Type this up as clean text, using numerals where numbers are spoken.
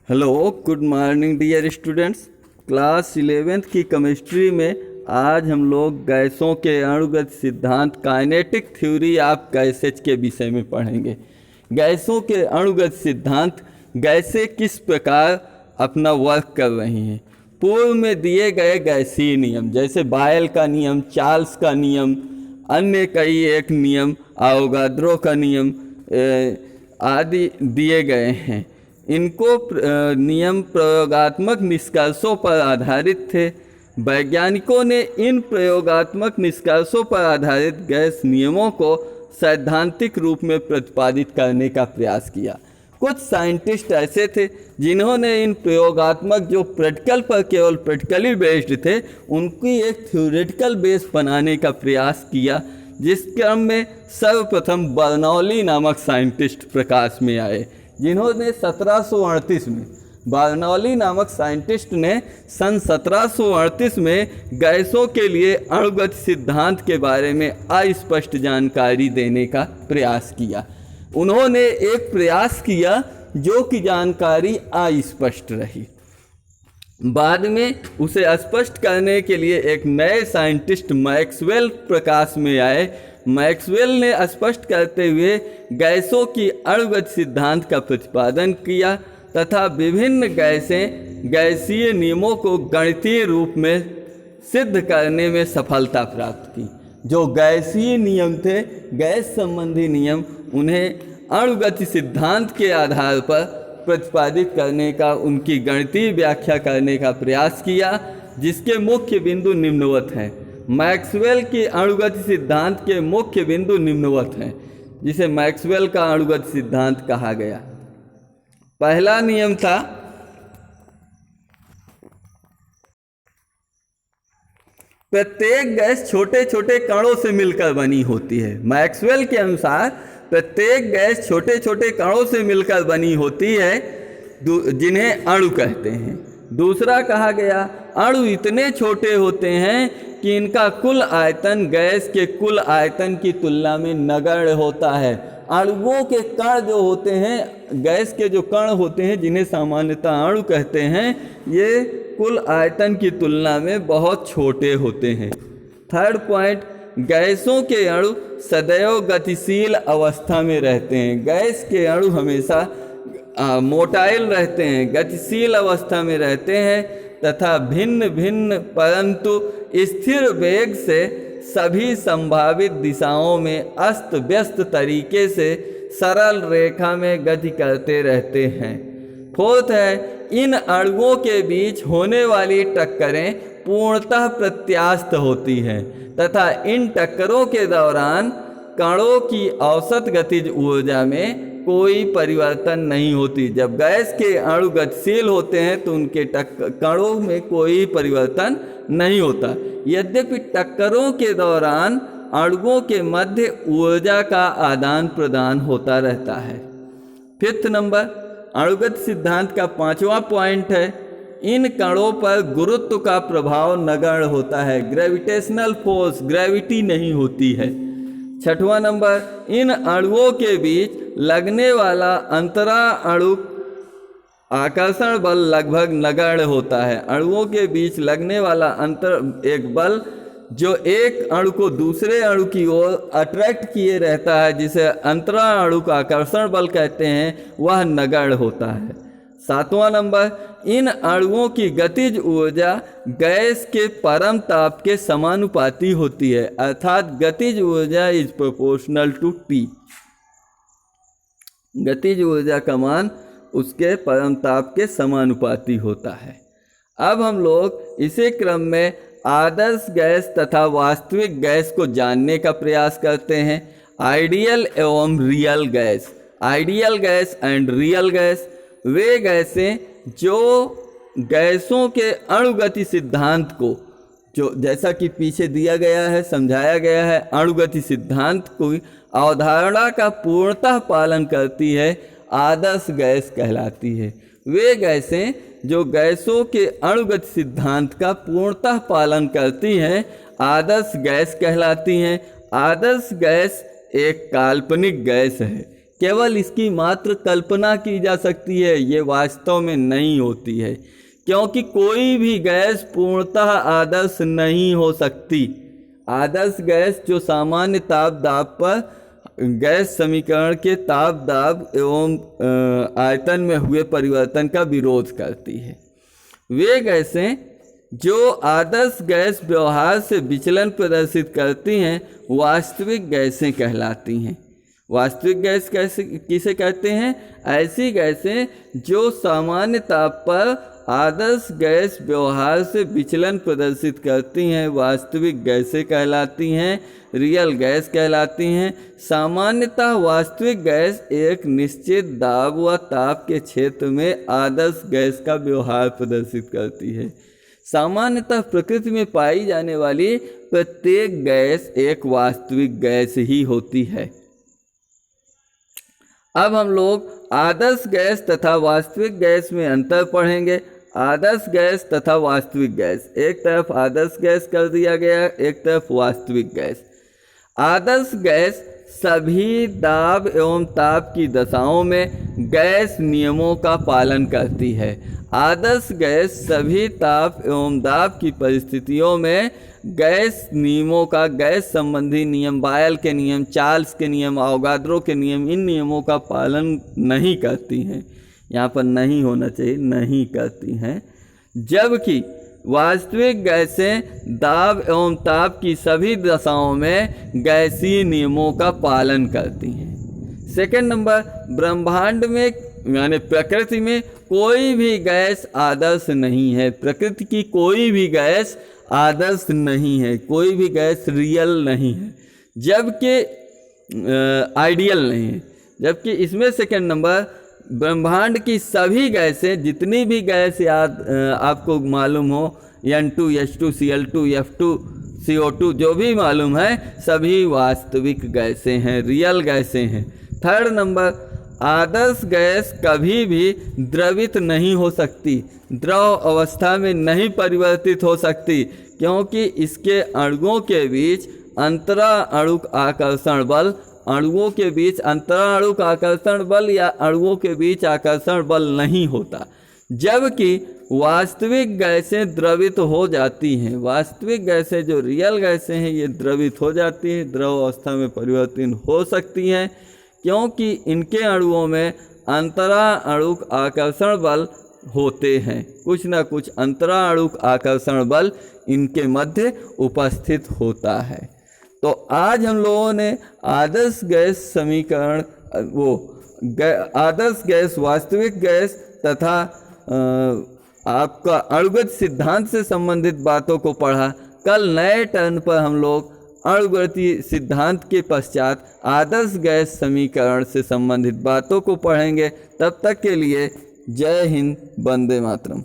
Hello, good morning dear students. Class 11th की chemistry में आज हम लोग गैसों के अणुगत सिद्धांत काइनेटिक थ्योरी ऑफ गैसेज के विषय में पढ़ेंगे। गैसों के अणुगत सिद्धांत, गैसें किस प्रकार अपना वर्क कर रही हैं। पूर्व में दिए गए गैसीय नियम जैसे बायल का नियम, चार्ल्स का नियम, अन्य कई एक नियम, आवोगाद्रो का नियम आदि दिए गए हैं। इनको नियम प्रयोगात्मक निष्कर्षों पर आधारित थे। वैज्ञानिकों ने इन प्रयोगात्मक निष्कर्षों पर आधारित गैस नियमों को सैद्धांतिक रूप में प्रतिपादित करने का प्रयास किया। कुछ साइंटिस्ट ऐसे थे जिन्होंने इन प्रयोगात्मक, जो प्रैक्टिकल पर केवल प्रैक्टिकली बेस्ड थे, उनकी एक थ्योरेटिकल बेस बनाने का प्रयास किया, जिस क्रम में सर्वप्रथम बर्नौली नामक साइंटिस्ट प्रकाश में आए, जिन्होंने 1738 में, बर्नौली नामक साइंटिस्ट ने सन 1738 में गैसों के लिए अणुगत सिद्धांत के बारे में अस्पष्ट जानकारी देने का प्रयास किया। उन्होंने एक प्रयास किया जो कि जानकारी अस्पष्ट रही। बाद में उसे स्पष्ट करने के लिए एक नए साइंटिस्ट मैक्सवेल प्रकाश में आए। मैक्सवेल ने स्पष्ट करते हुए गैसों की अणुगत सिद्धांत का प्रतिपादन किया तथा विभिन्न गैसीय नियमों को गणितीय रूप में सिद्ध करने में सफलता प्राप्त की। जो गैसीय नियम थे, गैस संबंधी नियम, उन्हें अणुगत सिद्धांत के आधार पर प्रतिपादित करने का, उनकी गणितीय व्याख्या करने का प्रयास किया, जिसके मुख्य बिंदु निम्नवत हैं। मैक्सवेल के अणुगत सिद्धांत के मुख्य बिंदु निम्नवत हैं, जिसे मैक्सवेल का अणुगत सिद्धांत कहा गया। पहला नियम था प्रत्येक गैस छोटे छोटे कणों से मिलकर बनी होती है। मैक्सवेल के अनुसार प्रत्येक गैस छोटे छोटे कणों से मिलकर बनी होती है, जिन्हें अणु कहते हैं। दूसरा कहा गया, अणु इतने छोटे होते हैं कि इनका कुल आयतन गैस के कुल आयतन की तुलना में नगण्य होता है। अणुओं के कण जो होते हैं, गैस के जो कण होते हैं, जिन्हें सामान्यतः अणु कहते हैं, ये कुल आयतन की तुलना में बहुत छोटे होते हैं। थर्ड पॉइंट, गैसों के अणु सदैव गतिशील अवस्था में रहते हैं। गैस के अणु हमेशा मोटाइल रहते हैं, गतिशील अवस्था में रहते हैं तथा भिन्न भिन्न परंतु स्थिर वेग से सभी संभावित दिशाओं में अस्त व्यस्त तरीके से सरल रेखा में गति करते रहते हैं। फोर्थ है, इन अणुओं के बीच होने वाली टक्करें पूर्णतः प्रत्यास्थ होती हैं तथा इन टक्करों के दौरान कणों की औसत गतिज ऊर्जा में कोई परिवर्तन नहीं होती। जब गैस के अणु गतिशील होते हैं तो उनके कणों में कोई परिवर्तन नहीं होता। यद्यपि टक्करों के दौरान अणुओं के मध्य ऊर्जा का आदान प्रदान होता रहता है। फिफ्थ नंबर, अणुगत सिद्धांत का पांचवा पॉइंट है, इन कणों पर गुरुत्व का प्रभाव नगण्य होता है। ग्रेविटेशनल फोर्स, ग्रेविटी नहीं होती है। छठवां नंबर, इन अणुओं के बीच लगने वाला अंतरा अणु आकर्षण बल लगभग नगण्य होता है। अणुओं के बीच लगने वाला एक बल जो एक अणु को दूसरे अणु की ओर अट्रैक्ट किए रहता है, जिसे अंतरा अणु का आकर्षण बल कहते हैं, वह नगण्य होता है। सातवां नंबर, इन अणुओं की गतिज ऊर्जा गैस के परम ताप के समानुपाती होती है, अर्थात गतिज ऊर्जा इज प्रोपोर्शनल टू T। गतिज ऊर्जा का मान उसके परम ताप के समानुपाती होता है। अब हम लोग इसी क्रम में आदर्श गैस तथा वास्तविक गैस को जानने का प्रयास करते हैं। आइडियल एवं real gas, ideal gas and real gas, वे गैसें जो गैसों के अणुगति सिद्धांत को, जो जैसा कि पीछे दिया गया है, समझाया गया है, अणुगति सिद्धांत को अवधारणा का पूर्णतः पालन करती है, आदर्श गैस कहलाती है। वे गैसें जो गैसों के अणुगत सिद्धांत का पूर्णतः पालन करती हैं, आदर्श गैस कहलाती हैं। आदर्श गैस एक काल्पनिक गैस है। केवल इसकी मात्र कल्पना की जा सकती है, ये वास्तव में नहीं होती है, क्योंकि कोई भी गैस पूर्णतः आदर्श नहीं हो सकती। आदर्श गैस जो सामान्य ताप दाब पर गैस समीकरण के ताप दाब एवं आयतन में हुए परिवर्तन का विरोध करती है। वे गैसें जो आदर्श गैस व्यवहार से विचलन प्रदर्शित करती हैं वास्तविक गैसें कहलाती हैं। वास्तविक गैस कैसे किसे कहते हैं? ऐसी गैसें जो सामान्य ताप पर आदर्श गैस व्यवहार से विचलन प्रदर्शित करती हैं वास्तविक गैसें कहलाती हैं, रियल गैस कहलाती हैं। सामान्यतः वास्तविक गैस एक निश्चित दाब व ताप के क्षेत्र में आदर्श गैस का व्यवहार प्रदर्शित करती है। सामान्यतः प्रकृति में पाई जाने वाली प्रत्येक गैस एक वास्तविक गैस ही होती है। अब हम लोग आदर्श गैस तथा वास्तविक गैस में अंतर पढ़ेंगे। आदर्श गैस तथा वास्तविक गैस, एक तरफ आदर्श गैस कर दिया गया, एक तरफ वास्तविक गैस। आदर्श गैस सभी दाब एवं ताप की दशाओं में गैस नियमों का पालन करती है। आदर्श गैस सभी ताप एवं दाब की परिस्थितियों में गैस नियमों का, गैस संबंधी नियम, बायल के नियम, चार्ल्स के नियम, अवोगाद्रो के नियम, इन नियमों का पालन नहीं करती हैं। यहाँ पर नहीं होना चाहिए, नहीं करती हैं। जबकि वास्तविक गैसें दाब एवं ताप की सभी दशाओं में गैसीय नियमों का पालन करती हैं। सेकंड नंबर, ब्रह्मांड में यानी प्रकृति में कोई भी गैस आदर्श नहीं है। प्रकृति की कोई भी गैस आदर्श नहीं है, कोई भी गैस रियल नहीं है, जबकि आइडियल नहीं है। जबकि इसमें सेकंड नंबर, ब्रह्मांड की सभी गैसें, जितनी भी गैस याद आपको मालूम हो, N2, H2, Cl2, F2, CO2 जो भी मालूम है, सभी वास्तविक गैसें हैं, रियल गैसें हैं। थर्ड नंबर, आदर्श गैस कभी भी द्रवित नहीं हो सकती, द्रव अवस्था में नहीं परिवर्तित हो सकती, क्योंकि इसके अणुओं के बीच अंतराणुक आकर्षण बल, अणुओं के बीच अंतराणुक आकर्षण बल या अणुओं के बीच आकर्षण बल नहीं होता। जबकि वास्तविक गैसें द्रवित हो जाती हैं। वास्तविक गैसें जो रियल गैसें हैं ये द्रवित हो जाती हैं, द्रव अवस्था में परिवर्तित हो सकती हैं, क्योंकि इनके अणुओं में अंतराणुक आकर्षण बल होते हैं। कुछ ना कुछ अंतराणुक आकर्षण बल इनके मध्य उपस्थित होता है। तो आज हम लोगों ने आदर्श गैस समीकरण, आदर्श गैस, वास्तविक गैस तथा आपका अणुगत सिद्धांत से संबंधित बातों को पढ़ा। कल नए टर्न पर हम लोग अणुगणितीय सिद्धांत के पश्चात आदर्श गैस समीकरण से संबंधित बातों को पढ़ेंगे। तब तक के लिए जय हिंद, वंदे मातरम।